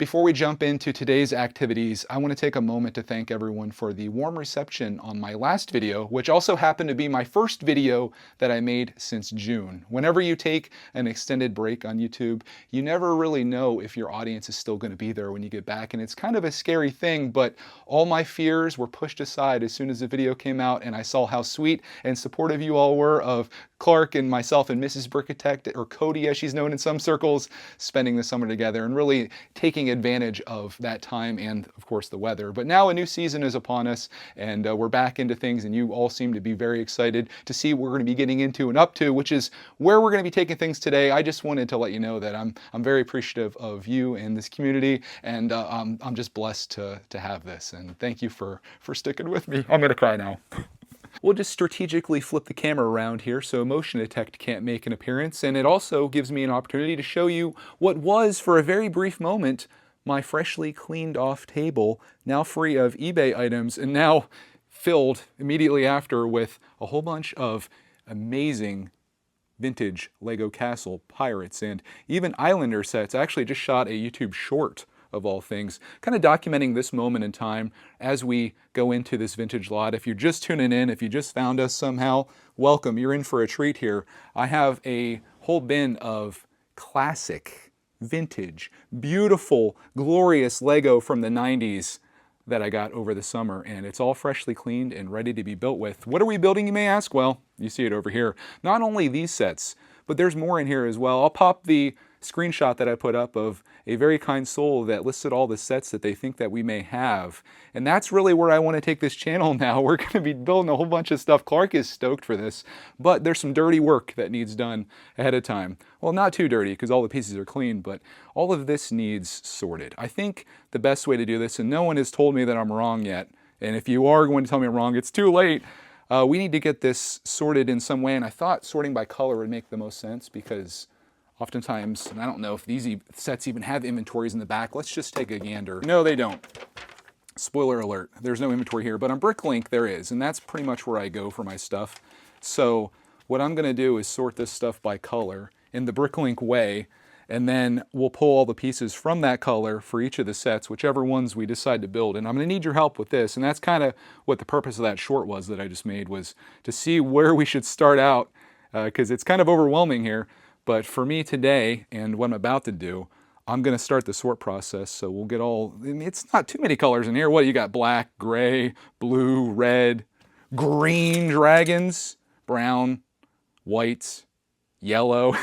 Before we jump into today's activities, I want to take a moment to thank everyone for the warm reception on my last video, which also happened to be my first video that I made since June. Whenever you take an extended break on YouTube, you never really know if your audience is still going to be there when you get back, and it's kind of a scary thing, but all my fears were pushed aside as soon as the video came out and I saw how sweet and supportive you all were of Clark and myself and Mrs. Brickitect, or Cody as she's known in some circles, spending the summer together and really taking advantage of that time and of course the weather. But now a new season is upon us and we're back into things, and you all seem to be very excited to see what we're going to be getting into and up to, which is where we're going to be taking things today. I just wanted to let you know that I'm very appreciative of you and this community, and I'm just blessed to have this, and thank you for sticking with me. I'm going to cry now. We'll just strategically flip the camera around here so motion detect can't make an appearance, and it also gives me an opportunity to show you what was, for a very brief moment, my freshly cleaned off table, now free of eBay items and now filled immediately after with a whole bunch of amazing vintage Lego Castle pirates and even Islander sets. I actually just shot a YouTube short, of all things, kind of documenting this moment in time as we go into this vintage lot. If you're just tuning in, if you just found us somehow, welcome, you're in for a treat here. I have a whole bin of classic, vintage, beautiful, glorious Lego from the 90s that I got over the summer, and it's all freshly cleaned and ready to be built with. What are we building, you may ask? Well, you see it over here. Not only these sets, but there's more in here as well. I'll pop the screenshot that I put up of a very kind soul that listed all the sets that they think that we may have. And that's really where I want to take this channel now. We're going to be building a whole bunch of stuff. Clark is stoked for this, but there's some dirty work that needs done ahead of time. Well, not too dirty because all the pieces are clean, but all of this needs sorted. I think the best way to do this, and no one has told me that I'm wrong yet, and if you are going to tell me I'm wrong, it's too late. We need to get this sorted in some way, and I thought sorting by color would make the most sense because oftentimes, and I don't know if these sets even have inventories in the back. Let's just take a gander. No, they don't. Spoiler alert, there's no inventory here, but on Bricklink there is, and that's pretty much where I go for my stuff. So what I'm gonna do is sort this stuff by color in the Bricklink way, and then we'll pull all the pieces from that color for each of the sets, whichever ones we decide to build. And I'm gonna need your help with this, and that's kind of what the purpose of that short was that I just made, was to see where we should start out, because it's kind of overwhelming here. But for me today, and what I'm about to do, I'm going to start the sort process, so we'll get all, I mean, it's not too many colors in here. What, you got black, gray, blue, red, green dragons, brown, white, yellow.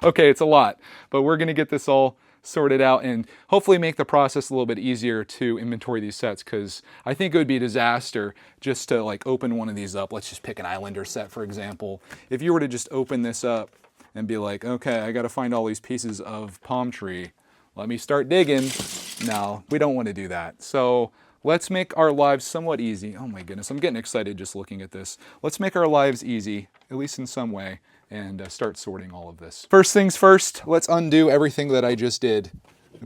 Okay, it's a lot, but we're going to get this all sorted out and hopefully make the process a little bit easier to inventory these sets, because I think it would be a disaster just to like open one of these up. Let's just pick an Islander set, for example. If you were to just open this up and be like, okay, I got to find all these pieces of palm tree. Let me start digging. No, we don't want to do that. So let's make our lives somewhat easy. Oh my goodness, I'm getting excited just looking at this. Let's make our lives easy, at least in some way, and start sorting all of this. First things first, let's undo everything that I just did.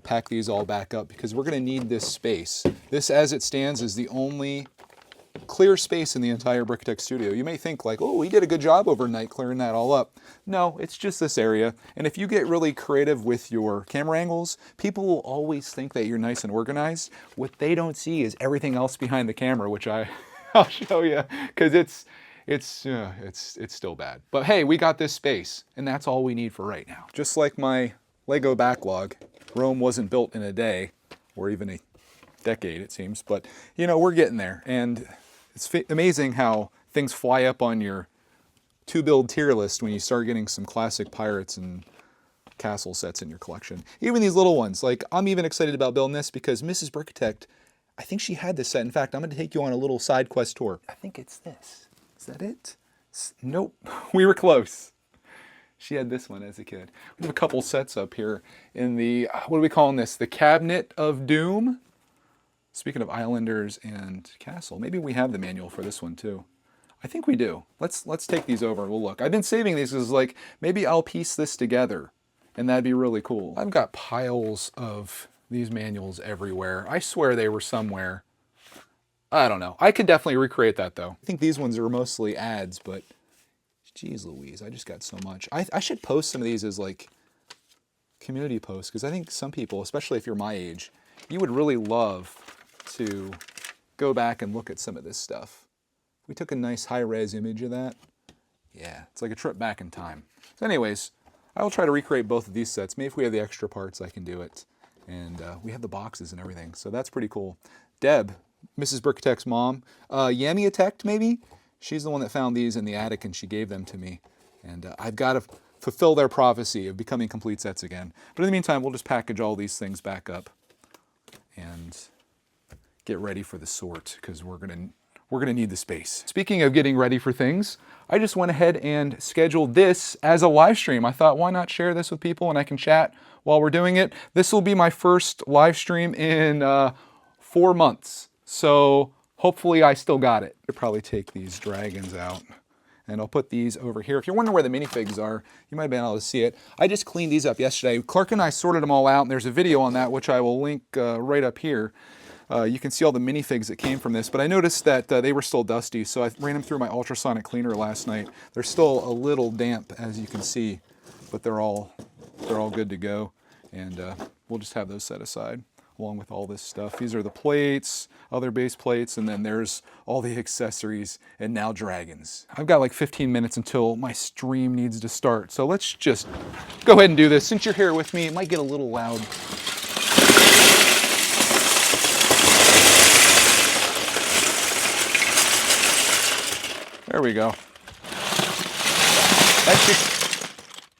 Pack these all back up because we're going to need this space. This, as it stands, is the only clear space in the entire Brickitect studio. You may think like, oh, we did a good job overnight clearing that all up. No, it's just this area. And if you get really creative with your camera angles, people will always think that you're nice and organized. What they don't see is everything else behind the camera, which I'll show you, because it's still bad. But hey, we got this space, and that's all we need for right now. Just like my Lego backlog, Rome wasn't built in a day, or even a decade, it seems. But you know, we're getting there, and it's amazing how things fly up on your to-build tier list when you start getting some classic pirates and castle sets in your collection. Even these little ones, like I'm even excited about building this because Mrs. Brickitect, I think she had this set. In fact, I'm going to take you on a little side quest tour. I think it's this. Is that it? Nope. We were close. She had this one as a kid. We have a couple sets up here in the, what are we calling this? The Cabinet of Doom? Speaking of Islanders and Castle, maybe we have the manual for this one too. I think we do. Let's take these over and we'll look. I've been saving these because like, maybe I'll piece this together and that'd be really cool. I've got piles of these manuals everywhere. I swear they were somewhere. I don't know. I could definitely recreate that though. I think these ones are mostly ads, but geez Louise, I just got so much. I should post some of these as like community post, because I think some people, especially if you're my age, you would really love to go back and look at some of this stuff. We took a nice high-res image of that. Yeah, it's like a trip back in time. So anyways, I will try to recreate both of these sets. Maybe if we have the extra parts, I can do it. And we have the boxes and everything, so that's pretty cool. Deb, Mrs. Brickitect's mom, Yamiatect maybe? She's the one that found these in the attic and she gave them to me. And I've got to fulfill their prophecy of becoming complete sets again. But in the meantime, we'll just package all these things back up and get ready for the sort, because we're gonna need the space. Speaking of getting ready for things, I just went ahead and scheduled this as a live stream. I thought, why not share this with people and I can chat while we're doing it. This will be my first live stream in 4 months. So hopefully I still got it. I'll probably take these dragons out and I'll put these over here. If you're wondering where the minifigs are, you might have been able to see it. I just cleaned these up yesterday. Clark and I sorted them all out, and there's a video on that which I will link right up here. You can see all the minifigs that came from this, but I noticed that they were still dusty, so I ran them through my ultrasonic cleaner last night. They're still a little damp, as you can see, but they're all good to go, and we'll just have those set aside along with all this stuff. These are the plates, other base plates, and then there's all the accessories, and now dragons. I've got like 15 minutes until my stream needs to start, so let's just go ahead and do this. Since you're here with me, it might get a little loud. There we go.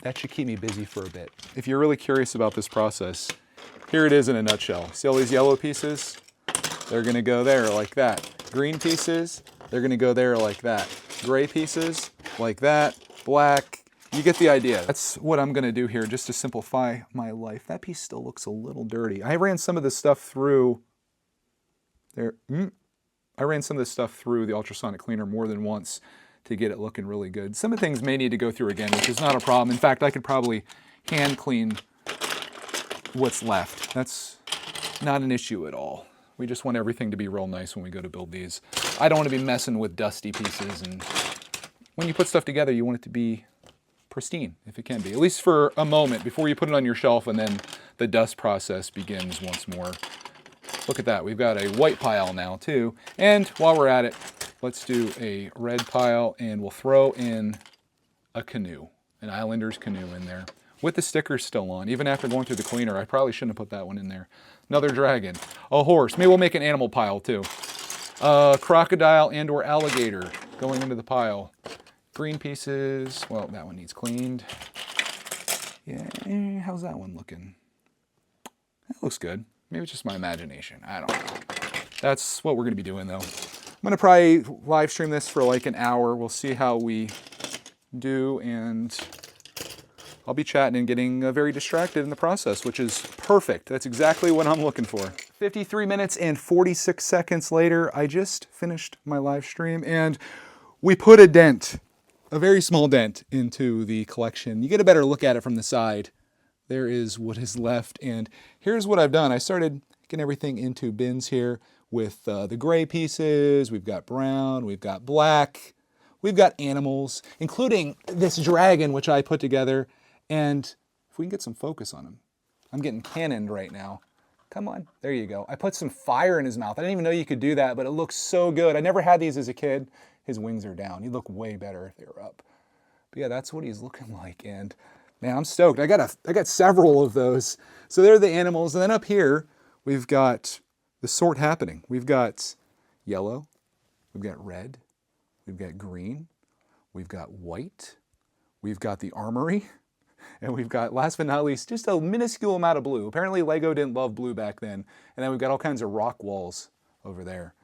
That should keep me busy for a bit. If you're really curious about this process, here it is in a nutshell. See all these yellow pieces? They're gonna go there like that. Green pieces, they're gonna go there like that. Gray pieces, like that. Black, you get the idea. That's what I'm gonna do here just to simplify my life. That piece still looks a little dirty. I ran some of this stuff through there. I ran some of this stuff through the ultrasonic cleaner more than once to get it looking really good. Some of the things may need to go through again, which is not a problem. In fact, I could probably hand clean what's left. That's not an issue at all. We just want everything to be real nice when we go to build these. I don't want to be messing with dusty pieces, and when you put stuff together, you want it to be pristine, if it can be, at least for a moment before you put it on your shelf and then the dust process begins once more. Look at that, we've got a white pile now too. And while we're at it, let's do a red pile, and we'll throw in a canoe, an Islander's canoe in there, with the stickers still on. Even after going through the cleaner, I probably shouldn't have put that one in there. Another dragon, a horse, maybe we'll make an animal pile too. Crocodile and or alligator going into the pile. Green pieces, well, that one needs cleaned. Yeah, how's that one looking? That looks good. Maybe it's just my imagination, I don't know. That's what we're gonna be doing though. I'm gonna probably live stream this for like an hour. We'll see how we do, and I'll be chatting and getting very distracted in the process, which is perfect. That's exactly what I'm looking for. 53 minutes and 46 seconds later, I just finished my live stream, and we put a dent, a very small dent, into the collection. You get a better look at it from the side. There is what is left, and here's what I've done. I started getting everything into bins here with the gray pieces. We've got brown, we've got black, we've got animals, including this dragon, which I put together. And if we can get some focus on him, I'm getting cannoned right now. Come on, there you go. I put some fire in his mouth. I didn't even know you could do that, but it looks so good. I never had these as a kid. His wings are down. He'd look way better if they were up. But yeah, that's what he's looking like. And man, I'm stoked. I got several of those. So they're the animals. And then up here, we've got the sort happening. We've got yellow, we've got red, we've got green, we've got white, we've got the armory, and we've got, last but not least, just a minuscule amount of blue. Apparently Lego didn't love blue back then. And then we've got all kinds of rock walls over there.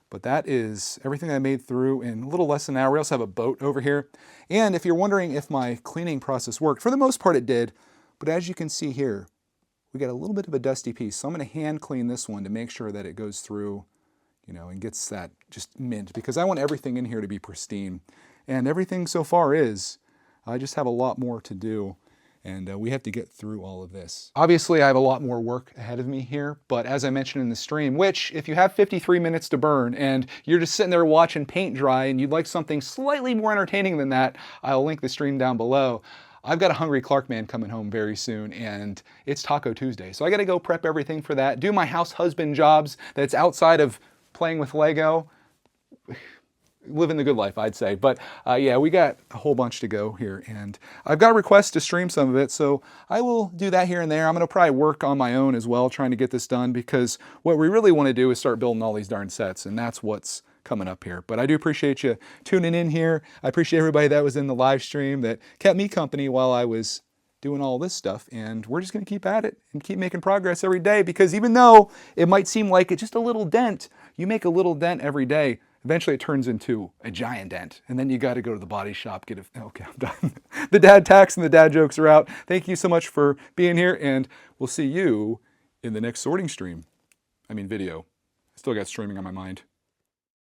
But that is everything I made through in a little less than an hour. We also have a boat over here. And if you're wondering if my cleaning process worked, for the most part it did. But as you can see here, we got a little bit of a dusty piece. So I'm going to hand clean this one to make sure that it goes through, you know, and gets that just mint, because I want everything in here to be pristine. And everything so far is. I just have a lot more to do. And we have to get through all of this. Obviously, I have a lot more work ahead of me here, but as I mentioned in the stream, which if you have 53 minutes to burn and you're just sitting there watching paint dry and you'd like something slightly more entertaining than that, I'll link the stream down below. I've got a Hungry Clark man coming home very soon, and it's Taco Tuesday. So I gotta go prep everything for that, do my house husband jobs that's outside of playing with Lego. Living the good life, I'd say. But yeah, we got a whole bunch to go here, and I've got requests to stream some of it, so I will do that here and there. I'm gonna probably work on my own as well, trying to get this done, because what we really want to do is start building all these darn sets, and that's what's coming up here. But I do appreciate you tuning in here. I appreciate everybody that was in the live stream that kept me company while I was doing all this stuff, and we're just gonna keep at it and keep making progress every day, because even though it might seem like it's just a little dent, you make a little dent every day, eventually it turns into a giant dent, and then you got to go to the body shop, get a, okay, I'm done. The dad tax and the dad jokes are out. Thank you so much for being here, and we'll see you in the next sorting stream. I mean video. I still got streaming on my mind.